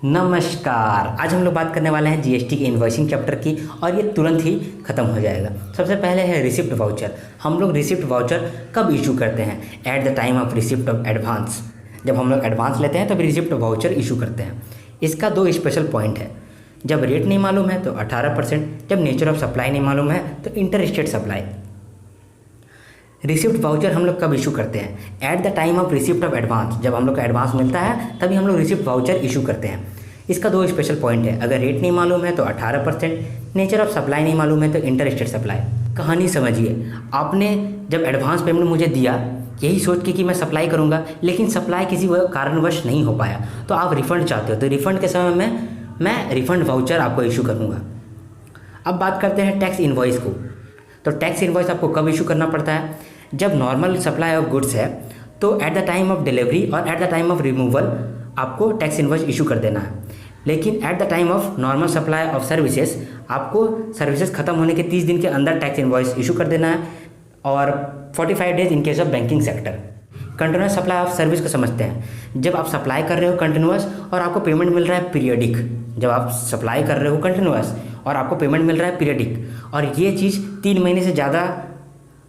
नमस्कार। आज हम लोग बात करने वाले हैं जीएसटी के इन्वॉइसिंग चैप्टर की और ये तुरंत ही ख़त्म हो जाएगा। सबसे पहले है रिसिप्ट वाउचर। हम लोग रिसिप्ट वाउचर कब इशू करते हैं? At the time of receipt of advance. जब हम लोग एडवांस लेते हैं तब रिसिप्ट वाउचर इशू करते हैं। इसका दो स्पेशल पॉइंट है। जब रेट नहीं मालूम है तो 18%, जब नेचर ऑफ सप्लाई नहीं मालूम है तो inter state supply. Receipt voucher हम लोग कब इशू करते हैं? At the time of receipt of advance. जब हम लोग का एडवांस मिलता है तभी हम लोग रिसिप्ट वाउचर इशू करते हैं। इसका दो स्पेशल पॉइंट है। अगर रेट नहीं मालूम है तो 18%, नेचर ऑफ सप्लाई नहीं मालूम है तो इंटर स्टेट सप्लाई। कहानी समझिए, आपने जब एडवांस पेमेंट मुझे दिया यही सोच के कि मैं सप्लाई करूंगा, लेकिन सप्लाई किसी कारणवश नहीं हो पाया तो आप रिफ़ंड चाहते हो, तो रिफ़ंड के समय में मैं रिफ़ंड वाउचर आपको इशू करूँगा। अब बात करते हैं टैक्स इन्वॉइस को। तो टैक्स इन्वॉइस आपको कब इशू करना पड़ता है? जब नॉर्मल सप्लाई ऑफ गुड्स है तो at the time of delivery और at the time of removal आपको टैक्स इन्वॉइस इशू कर देना है। लेकिन at the time of normal supply of services आपको सर्विसेज खत्म होने के 30 दिन के अंदर टैक्स इन्वॉइस इशू कर देना है, और 45 days in case of banking sector. Continuous supply of service को समझते हैं। जब आप सप्लाई कर रहे हो कंटिन्यूस और आपको पेमेंट मिल रहा है पीरियडिक, जब आप सप्लाई कर रहे हो कंटिन्यूस और आपको पेमेंट मिल रहा है पीरियडिक, और ये चीज़ 3 महीने से ज़्यादा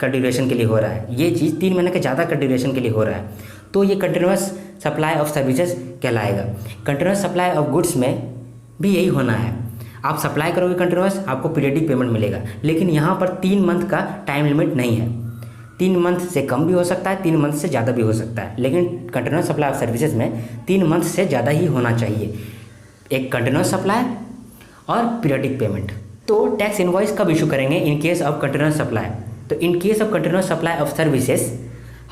का ड्यूरेशन के लिए हो रहा है, ये चीज़ 3 महीने के ज़्यादा का ड्यूरेशन के लिए हो रहा है, तो ये कंटिन्यूस सप्लाई ऑफ सर्विसेज कहलाएगा। कंटिन्यूस सप्लाई ऑफ गुड्स में भी यही होना है। आप सप्लाई करोगे कंटिन्यूस, आपको पीरियडिक पेमेंट मिलेगा, लेकिन यहाँ पर 3 मंथ का टाइम लिमिट नहीं है। 3 मंथ से कम भी हो सकता है, 3 मंथ से ज़्यादा भी हो सकता है, लेकिन कंटिन्यूस सप्लाई ऑफ सर्विसेज में 3 मंथ से ज़्यादा ही होना चाहिए, एक कंटिन्यूस सप्लाई और पीरियडिक पेमेंट। तो टैक्स इन्वॉइस कब इशू करेंगे in case of continuous supply? तो in case of continuous supply of services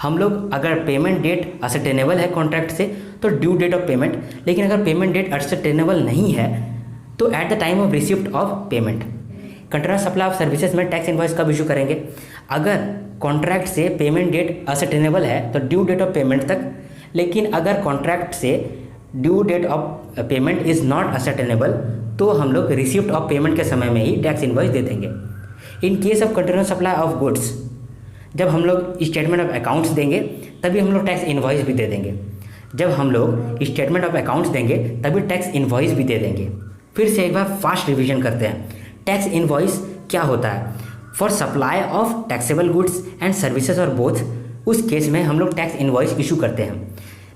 हम लोग अगर पेमेंट डेट असर्टेनेबल है कॉन्ट्रैक्ट से तो ड्यू डेट ऑफ पेमेंट, लेकिन अगर पेमेंट डेट असर्टेनेबल नहीं है तो at the time of receipt of payment. Continuous supply of services में टैक्स इन्वॉइस कब इशू करेंगे? अगर कॉन्ट्रैक्ट से पेमेंट डेट असर्टेनेबल है तो ड्यू डेट ऑफ पेमेंट तक, लेकिन अगर कॉन्ट्रैक्ट से due date of payment is not ascertainable तो हम लोग रिसिप्ट ऑफ पेमेंट के समय में ही टैक्स इन्वॉइस दे देंगे। इन case of continuous supply of goods जब हम लोग स्टेटमेंट ऑफ अकाउंट्स देंगे तभी हम लोग टैक्स इन्वॉइस भी दे देंगे। जब हम लोग स्टेटमेंट ऑफ अकाउंट्स देंगे तभी टैक्स इन्वॉइस भी दे देंगे। फिर से एक बार फास्ट रिवीजन करते हैं। टैक्स इन्वॉइस क्या होता है? For supply of taxable goods and services और बोथ, उस केस में हम लोग टैक्स इन्वॉइस इशू करते हैं।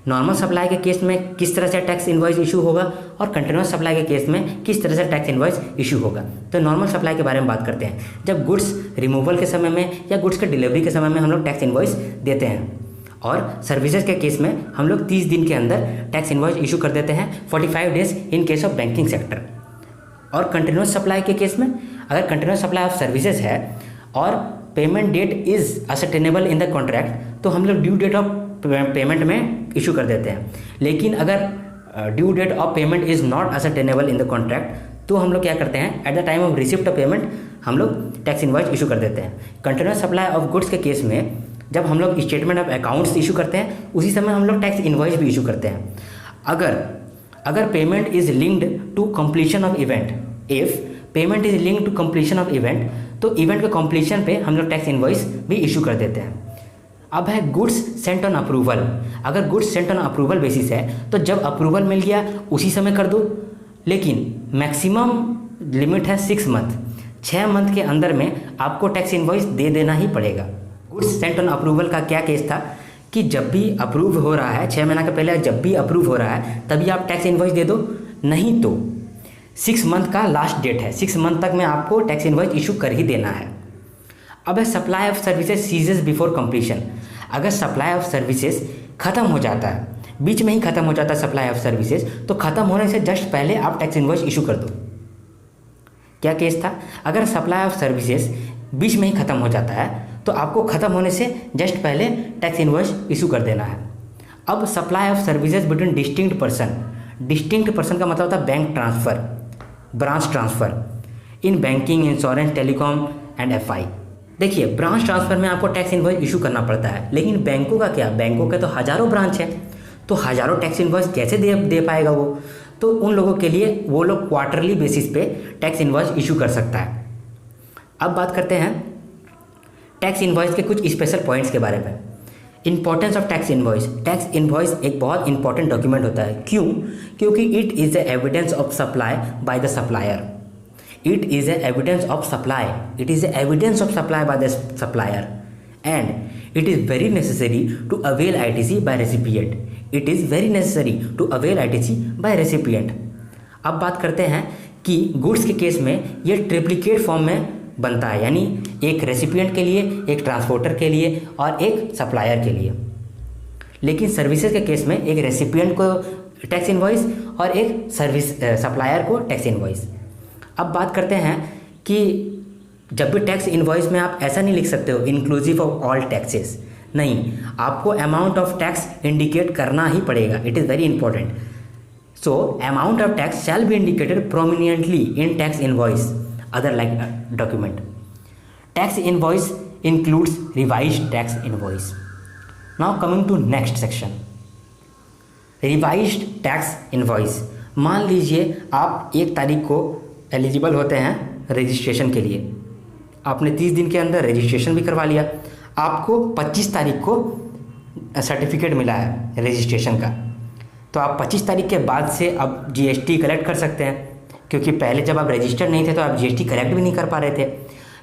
नॉर्मल सप्लाई के केस में किस तरह से टैक्स इन्वॉइस इशू होगा और कंटिन्यूस सप्लाई के केस में किस तरह से टैक्स इन्वॉइस इशू होगा। तो नॉर्मल सप्लाई के बारे में बात करते हैं। जब गुड्स रिमूवल के समय में या गुड्स के डिलीवरी के समय में हम लोग टैक्स इन्वॉइस देते हैं, और सर्विसेज के केस में हम लोग 30 दिन के अंदर टैक्स इन्वॉइस इशू कर देते हैं, 45 days in case of banking sector. और कंटिन्यूस सप्लाई के केस में अगर कंटिन्यूस सप्लाई ऑफ सर्विसेज है और payment date is ascertainable in the contract तो हम लोग ड्यू डेट ऑफ पेमेंट में इशू कर देते हैं। लेकिन अगर due date of payment is not ascertainable in the contract तो हम लोग क्या करते हैं? At the time of receipt of payment हम लोग टैक्स इन्वॉइस इशू कर देते हैं। कंटिन्यूस सप्लाई ऑफ गुड्स के केस में जब हम लोग स्टेटमेंट ऑफ अकाउंट्स इशू करते हैं उसी समय हम लोग टैक्स इन्वॉइस भी इशू करते हैं। अगर payment is linked to completion of event, if payment is linked to completion of event तो इवेंट के कंप्लीशन पे हम लोग टैक्स इन्वॉइस भी इशू कर देते हैं। अब है गुड्स सेंट ऑन अप्रूवल। अगर goods Saint on approval basis है तो जब अप्रूवल मिल गया उसी समय कर दो, लेकिन मैक्सिमम लिमिट है 6 मंथ। 6 मंथ के अंदर में आपको टैक्स इन्वॉइस दे देना ही पड़ेगा। गुड्स सेंट ऑन अप्रूवल का क्या केस था कि जब भी अप्रूव हो रहा है 6 महीना के पहले जब भी अप्रूव हो रहा है तभी आप टैक्स इन्वॉइस दे दो, नहीं तो 6 मंथ का लास्ट डेट है, 6 मंथ तक में आपको टैक्स इन्वॉइस इशू कर ही देना है। अब है supply of services ceases before completion. अगर सप्लाई ऑफ सर्विसेज खत्म हो जाता है, बीच में ही खत्म हो जाता है सप्लाई ऑफ सर्विसेज, तो खत्म होने से जस्ट पहले आप टैक्स इन्वॉइस इशू कर दो। क्या केस था? अगर सप्लाई ऑफ सर्विसेज बीच में ही खत्म हो जाता है तो आपको खत्म होने से जस्ट पहले टैक्स इन्वॉइस इशू कर देना है। अब supply of services between distinct person. Distinct person का मतलब होता है bank transfer, branch transfer in banking, insurance, telecom and FI. देखिए, ब्रांच ट्रांसफ़र में आपको टैक्स इन्वॉइस इशू करना पड़ता है, लेकिन बैंकों का क्या? बैंकों के तो हज़ारों ब्रांच है, तो हज़ारों टैक्स इन्वॉइस कैसे दे पाएगा वो? तो उन लोगों के लिए वो लोग क्वार्टरली बेसिस पे टैक्स इन्वॉइस इशू कर सकता है। अब बात करते हैं टैक्स इन्वॉइस के कुछ स्पेशल पॉइंट्स के बारे में। Importance of tax invoice. Tax invoice एक बहुत इंपॉर्टेंट डॉक्यूमेंट होता है। क्यों? क्योंकि it is the evidence of supply by the supplier. It is the evidence of supply. It is the evidence of supply by the supplier and it is very necessary to avail ITC by recipient. It is very necessary to avail ITC by recipient. अब बात करते हैं कि goods के case में ये triplicate form में बनता है, यानी एक रेसिपिएंट के लिए, एक ट्रांसपोर्टर के लिए और एक सप्लायर के लिए। लेकिन सर्विसेज के केस में एक रेसिपिएंट को टैक्स इनवॉइस और एक सर्विस सप्लायर को टैक्स इनवॉइस। अब बात करते हैं कि जब भी टैक्स इनवॉइस में आप ऐसा नहीं लिख सकते हो इंक्लूसिव ऑफ ऑल टैक्सेस। नहीं, आपको अमाउंट ऑफ टैक्स इंडिकेट करना ही पड़ेगा। It is very important. So amount of tax shall be indicated prominently in tax invoice other like document. Tax invoice includes revised tax invoice. Now coming to next section, revised tax invoice. मान लीजिए आप 1 तारीख को eligible होते हैं registration के लिए। आपने 30 दिन के अंदर रजिस्ट्रेशन भी करवा लिया। आपको 25 तारीख को सर्टिफिकेट मिला है रजिस्ट्रेशन का, तो आप 25 तारीख के बाद से अब GST कलेक्ट कर सकते हैं, क्योंकि पहले जब आप रजिस्टर्ड नहीं थे तो आप GST कलेक्ट भी नहीं कर पा रहे थे।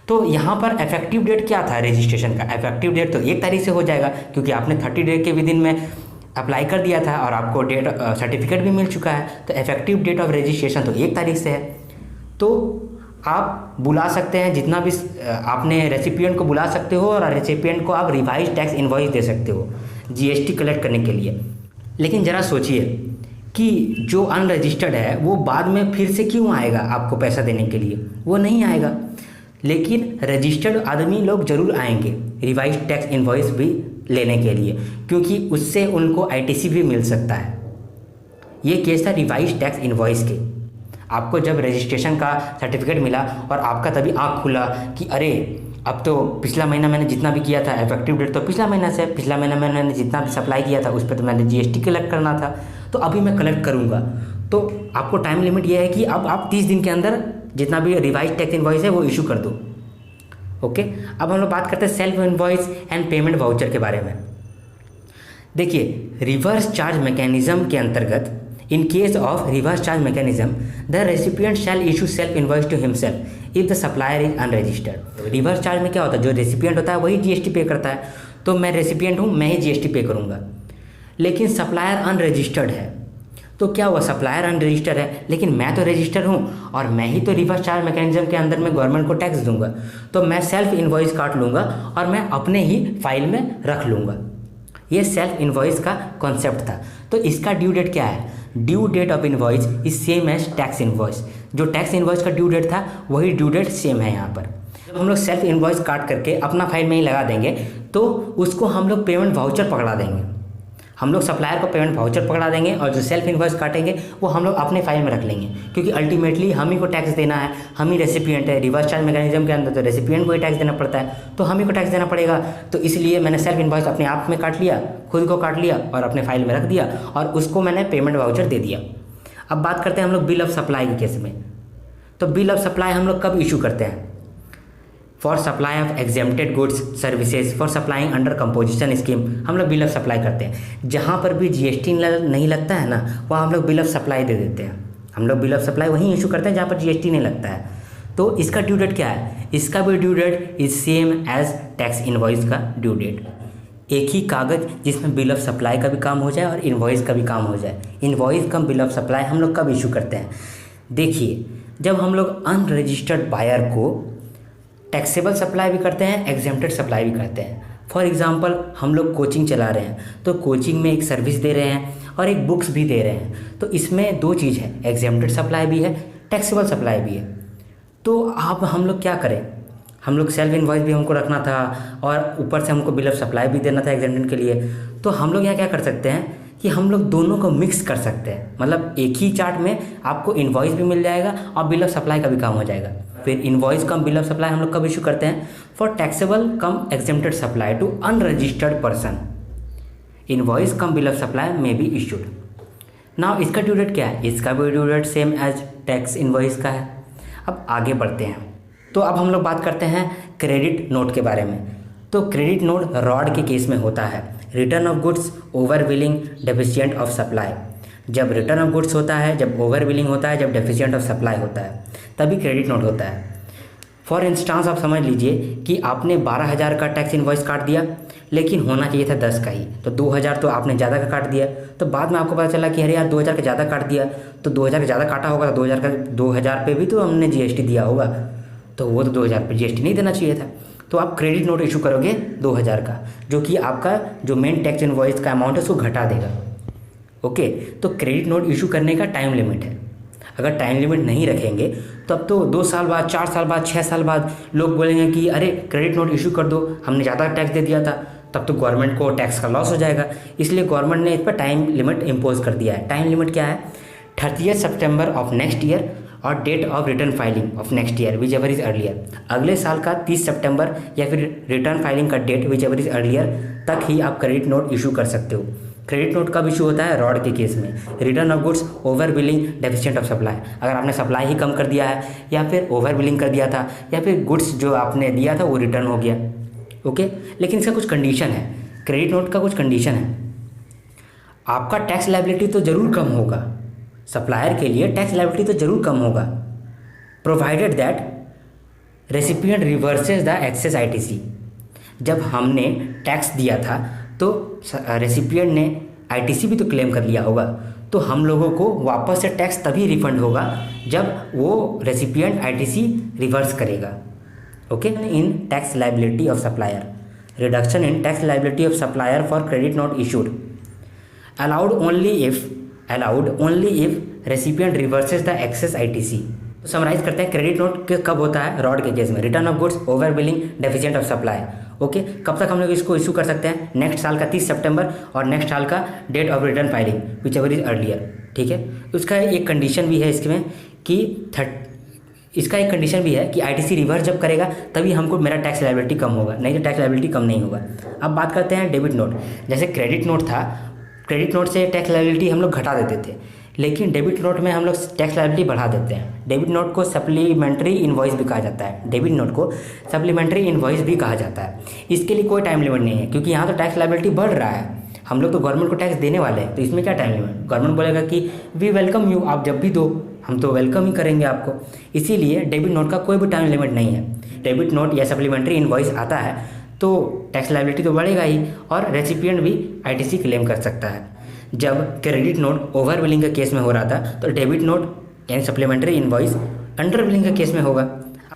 तो यहाँ पर इफेक्टिव डेट क्या था रजिस्ट्रेशन का? इफेक्टिव डेट तो 1 तारीख से हो जाएगा, क्योंकि आपने 30 डे के विदिन में अप्लाई कर दिया था और आपको डेट सर्टिफिकेट भी मिल चुका है। तो इफेक्टिव डेट ऑफ रजिस्ट्रेशन तो 1 तारीख से है। तो आप बुला सकते हैं जितना भी आपने रेसिपिएंट को बुला सकते हो और रेसिपिएंट को आप रिवाइज टैक्स इनवॉइस दे सकते हो GST कलेक्ट करने के लिए। लेकिन ज़रा सोचिए कि जो अनरजिस्टर्ड है वो बाद में फिर से क्यों आएगा आपको पैसा देने के लिए? वो नहीं आएगा। लेकिन रजिस्टर्ड आदमी लोग जरूर आएंगे रिवाइज टैक्स इनवॉइस भी लेने के लिए, क्योंकि उससे उनको ITC भी मिल सकता है। ये केस था रिवाइज टैक्स इनवॉइस के। आपको जब रजिस्ट्रेशन का सर्टिफिकेट मिला और आपका तभी आँख खुला कि अरे अब तो पिछला महीना मैंने जितना भी किया था, इफेक्टिव डेट तो पिछला महीना से, पिछला महीना मैंने जितना भी सप्लाई किया था उस पर तो मैंने GST कलेक्ट करना था, तो अभी मैं कलेक्ट करूँगा। तो आपको टाइम लिमिट ये है कि अब आप 30 दिन के अंदर जितना भी रिवाइज टैक्स इनवॉइस है वो इशू कर दो। ओके, अब हम लोग बात करते हैं self invoice and payment voucher के बारे में। देखिए, रिवर्स चार्ज मैकेनिज्म के अंतर्गत in case of reverse charge mechanism the recipient shall issue self invoice to himself if the supplier is unregistered. Reverse charge में क्या होता है? जो रेसिपिएंट होता है वही GST पे करता है। तो मैं रेसिपिएंट हूँ, मैं ही GST पे करूँगा। लेकिन सप्लायर अनरजिस्टर्ड है, तो क्या हुआ? सप्लायर अनरजिस्टर्ड है लेकिन मैं तो रजिस्टर्ड हूँ और मैं ही तो रिवर्स चार्ज मैकेनिज्म के अंदर मैं गवर्नमेंट को टैक्स दूंगा। तो मैं सेल्फ इनवॉइस काट लूँगा और मैं अपने ही फाइल में रख लूँगा। ये सेल्फ इनवॉइस का कॉन्सेप्ट था। तो इसका ड्यू डेट क्या है? Due date of invoice is same as tax invoice. जो टैक्स इनवॉइस का ड्यू डेट था वही ड्यू डेट सेम है यहाँ पर। जब हम लोग सेल्फ इनवॉइस काट करके अपना फाइल में ही लगा देंगे तो उसको हम लोग पेमेंट वाउचर पकड़ा देंगे। हम लोग सप्लायर को पेमेंट वाउचर पकड़ा देंगे और जो सेल्फ इनवॉइस काटेंगे वो हम लोग अपने फाइल में रख लेंगे, क्योंकि अल्टीमेटली हम ही को टैक्स देना है, हम ही रेसिपिएंट है। रिवर्स चार्ज मैकेनिज्म के अंदर तो रेसिपिएंट को ही टैक्स देना पड़ता है, तो हम ही को टैक्स देना पड़ेगा। तो इसलिए मैंने सेल्फ इनवॉइस अपने आप में काट लिया, खुद को काट लिया और अपने फाइल में रख दिया और उसको मैंने पेमेंट वाउचर दे दिया। अब बात करते हैं हम लोग बिल ऑफ सप्लाई के केस में। तो बिल ऑफ सप्लाई हम लोग कब इशू करते हैं? For supply of exempted goods services for supplying under composition scheme हम लोग बिल ऑफ सप्लाई करते हैं। जहाँ पर भी GST नहीं लगता है ना, वहाँ हम लोग बिल ऑफ सप्लाई दे देते हैं। हम लोग बिल ऑफ सप्लाई वहीं इशू करते हैं जहाँ पर GST नहीं लगता है। तो इसका ड्यू डेट क्या है? इसका भी due date is same as tax invoice का ड्यू डेट। एक ही कागज़ जिसमें बिल ऑफ सप्लाई का भी काम हो जाए और इनवॉइस का भी काम हो जाए। Invoice cum bill of supply हम लोग कब इशू करते हैं? देखिए, जब हम लोग अनरजिस्टर्ड बायर को टैक्सेबल सप्लाई भी करते हैं, एग्जेम्प्टेड सप्लाई भी करते हैं। फॉर एग्जांपल हम लोग कोचिंग चला रहे हैं, तो कोचिंग में एक सर्विस दे रहे हैं और एक बुक्स भी दे रहे हैं। तो इसमें 2 चीज़ है, एग्जेम्प्टेड सप्लाई भी है, टैक्सेबल सप्लाई भी है। तो अब हम लोग क्या करें? हम लोग सेल्फ इनवॉइस भी हमको रखना था और ऊपर से हमको बिल ऑफ सप्लाई भी देना था एग्जेम्प्टेड के लिए। तो हम लोग यहाँ क्या कर सकते हैं कि हम लोग दोनों को मिक्स कर सकते हैं। मतलब एक ही चार्ट में आपको इनवॉइस भी मिल जाएगा और बिल ऑफ सप्लाई का भी काम हो जाएगा। फिर invoice cum bill of supply हम लोग कब इशू करते हैं? For taxable cum exempted supply to unregistered person, invoice cum bill of supply में बी इशूड। नाउ इसका ड्यू डेट क्या है? इसका भी due date same as tax invoice का है। अब आगे बढ़ते हैं। तो अब हम लोग बात करते हैं क्रेडिट नोट के बारे में। तो क्रेडिट नोट रॉड के केस में होता है। Return of goods, over billing, deficient of supply. जब रिटर्न ऑफ गुड्स होता है, जब ओवर बिलिंग होता है, जब डेफिशिएंट ऑफ सप्लाई होता है, तभी क्रेडिट नोट होता है। फॉर इंस्टांस आप समझ लीजिए कि आपने 12,000 का टैक्स इन्वॉइस काट दिया, लेकिन होना चाहिए था 10 का ही, तो 2,000 तो आपने ज़्यादा का काट दिया। तो बाद में आपको पता चला कि अरे यार 2,000 का ज़्यादा काट दिया, तो 2,000 का ज़्यादा काटा होगा, तो 2,000 पे भी तो हमने जीएसटी दिया होगा, तो वो तो 2,000 पे जीएसटी नहीं देना चाहिए था। तो आप क्रेडिट नोट इशू करोगे 2,000 का, जो कि आपका जो मेन टैक्स इन्वॉइस का अमाउंट है उसको घटा देगा। ओके, तो क्रेडिट नोट इशू करने का टाइम लिमिट है। अगर टाइम लिमिट नहीं रखेंगे तब तो 2 साल बाद, 4 साल बाद, 6 साल बाद लोग बोलेंगे कि अरे क्रेडिट नोट इशू कर दो, हमने ज़्यादा टैक्स दे दिया था, तब तो गवर्नमेंट को टैक्स का लॉस हो जाएगा। इसलिए गवर्नमेंट ने इस पर टाइम लिमिट इम्पोज कर दिया है। टाइम लिमिट क्या है? 30 सितंबर ऑफ नेक्स्ट ईयर और date of return filing of next year whichever is earlier. अगले साल का 30 सितंबर या फिर रिटर्न फाइलिंग का date whichever is earlier तक ही आप क्रेडिट नोट इशू कर सकते हो। क्रेडिट नोट कब इशू होता है? रॉड के केस में, return of goods, over billing, deficient of supply. अगर आपने सप्लाई ही कम कर दिया है, या फिर ओवर बिलिंग कर दिया था, या फिर गुड्स जो आपने दिया था वो रिटर्न हो गया। ओके, लेकिन इसका कुछ कंडीशन है, क्रेडिट नोट का कुछ कंडीशन है। आपका टैक्स लायबिलिटी तो ज़रूर कम होगा, सप्लायर के लिए टैक्स लायबिलिटी तो ज़रूर कम होगा, provided that recipient reverses the excess ITC. जब हमने टैक्स दिया था तो रेसिपिएंट ने आईटीसी भी तो क्लेम कर लिया होगा, तो हम लोगों को वापस से टैक्स तभी रिफंड होगा जब वो रेसिपिएंट आईटीसी रिवर्स करेगा। Okay, in tax liability of supplier, reduction in tax liability of supplier for credit note issued allowed only if recipient reverses the excess ITC। तो समराइज करते हैं, क्रेडिट नोट कब होता है? रॉड के case में, return of goods, over billing, deficient of supply. Okay, कब तक हम लोग इसको इशू कर सकते हैं? नेक्स्ट साल का 30 सितंबर और नेक्स्ट साल का date of return filing whichever is earlier. ठीक है, उसका एक कंडीशन भी है इसमें कि इसका एक कंडीशन भी है कि आईटीसी रिवर्स जब करेगा तभी हमको मेरा टैक्स लायबिलिटी कम होगा, नहीं तो टैक्स लायबिलिटी कम नहीं होगा। अब बात करते हैं डेबिट नोट। जैसे क्रेडिट नोट था, क्रेडिट नोट से टैक्स लायबिलिटी हम लोग घटा देते थे, लेकिन डेबिट नोट में हम लोग टैक्स लायबिलिटी बढ़ा देते हैं। डेबिट नोट को सप्लीमेंट्री इनवॉइस भी कहा जाता है, डेबिट नोट को सप्लीमेंट्री इनवॉइस भी कहा जाता है। इसके लिए कोई टाइम लिमिट नहीं है, क्योंकि यहाँ तो टैक्स लायबिलिटी बढ़ रहा है, हम लोग तो गवर्नमेंट को टैक्स देने वाले हैं, तो इसमें क्या टाइम लिमिट? गवर्नमेंट बोलेगा कि वी वेलकम यू, आप जब भी दो हम तो वेलकम ही करेंगे आपको। इसीलिए डेबिट नोट का कोई भी टाइम लिमिट नहीं है। डेबिट नोट या सप्लीमेंट्री इनवॉइस आता है तो टैक्स लायबिलिटी तो बढ़ेगा ही, और रेसिपिएंट भी आईटीसी क्लेम कर सकता है। जब क्रेडिट नोट ओवर बिलिंग के केस में हो रहा था, तो डेबिट नोट यानी सप्लीमेंट्री इनवॉइस अंडर बिलिंग के केस में होगा।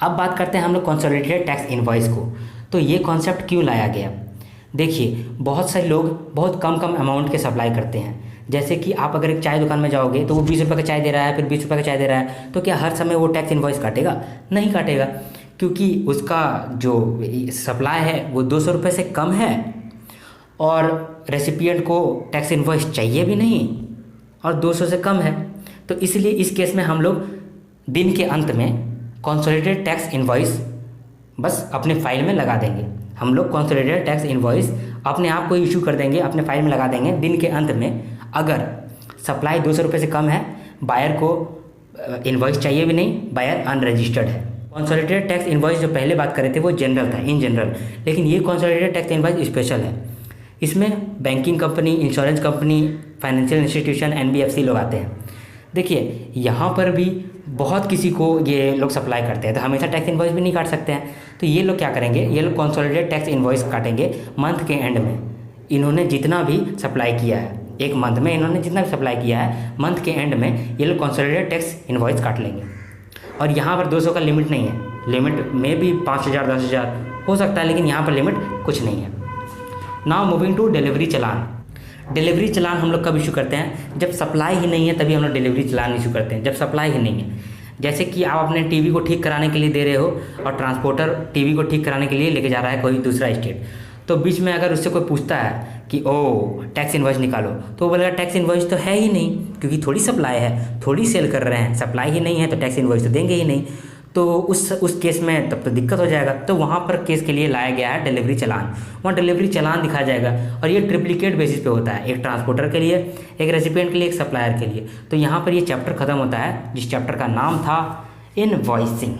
अब बात करते हैं हम लोग कंसोलिडेटेड टैक्स इनवॉइस को। तो ये कॉन्सेप्ट क्यों लाया गया? देखिए, बहुत सारे लोग बहुत कम अमाउंट के सप्लाई करते हैं। जैसे कि आप अगर एक चाय दुकान में जाओगे तो वो 20 रुपये का चाय दे रहा है, फिर 20 रुपये का चाय दे रहा है, तो क्या हर समय वो टैक्स इनवॉइस काटेगा? नहीं काटेगा, क्योंकि उसका जो सप्लाई है वो 200 रुपये से कम है, और रेसिपिएंट को टैक्स इनवॉइस चाहिए भी नहीं और 200 से कम है। तो इसलिए इस केस में हम लोग दिन के अंत में कंसोलिडेटेड टैक्स इनवॉइस बस अपने फाइल में लगा देंगे। हम लोग कंसोलिडेटेड टैक्स इनवॉइस अपने आप को इशू कर देंगे, अपने फाइल में लगा देंगे दिन के अंत में। अगर सप्लाई 200 रुपये से कम है, बायर को इनवॉइस चाहिए भी नहीं, बायर अनरजिस्टर्ड है। कंसोलिडेटेड टैक्स इनवॉइस जो पहले बात कर रहे थे वो जनरल था, इन जनरल, लेकिन ये कंसोलिडेटेड टैक्स इनवॉइस स्पेशल है। इसमें banking company, insurance company, financial institution, NBFC लोग आते हैं। देखिए, यहाँ पर भी बहुत किसी को ये लोग सप्लाई करते हैं, तो हमेशा टैक्स इनवॉइस भी नहीं काट सकते हैं। तो ये लोग क्या करेंगे, ये लोग कंसोलिडेटेड टैक्स इनवॉइस काटेंगे मंथ के एंड में। इन्होंने जितना भी सप्लाई किया है, एक मंथ में इन्होंने जितना भी सप्लाई किया है, मंथ के एंड में ये लोग कंसोलिडेटेड टैक्स इनवॉइस काट लेंगे। और यहाँ पर 200 का लिमिट नहीं है, लिमिट में भी 5,000 10,000 हो सकता है, लेकिन यहाँ पर लिमिट कुछ नहीं है। Now moving to delivery challan. Delivery challan हम लोग कब इशू करते हैं? जब सप्लाई ही नहीं है तभी हम लोग डिलीवरी चलान इशू करते हैं, जब सप्लाई ही नहीं है। जैसे कि आप अपने टीवी को ठीक कराने के लिए दे रहे हो और ट्रांसपोर्टर टीवी को ठीक कराने के लिए लेके जा रहा है कोई दूसरा स्टेट, तो बीच में अगर उससे कोई पूछता है कि ओ टैक्स इनवॉइस निकालो, तो वो बोलेगा टैक्स इनवॉइस तो है ही नहीं, क्योंकि थोड़ी सप्लाई है, थोड़ी सेल कर रहे हैं, सप्लाई ही नहीं है तो टैक्स इनवॉइस तो देंगे ही नहीं। तो उस केस में तब तो दिक्कत हो जाएगा। तो वहाँ पर केस के लिए लाया गया है डिलीवरी चलान। वहाँ डिलीवरी चलान दिखाया जाएगा, और ये ट्रिप्लिकेट बेसिस पे होता है, एक ट्रांसपोर्टर के लिए, एक रेसिपिएंट के लिए, एक सप्लायर के लिए। तो यहाँ पर ये चैप्टर खत्म होता है, जिस चैप्टर का नाम था इनवॉइसिंग।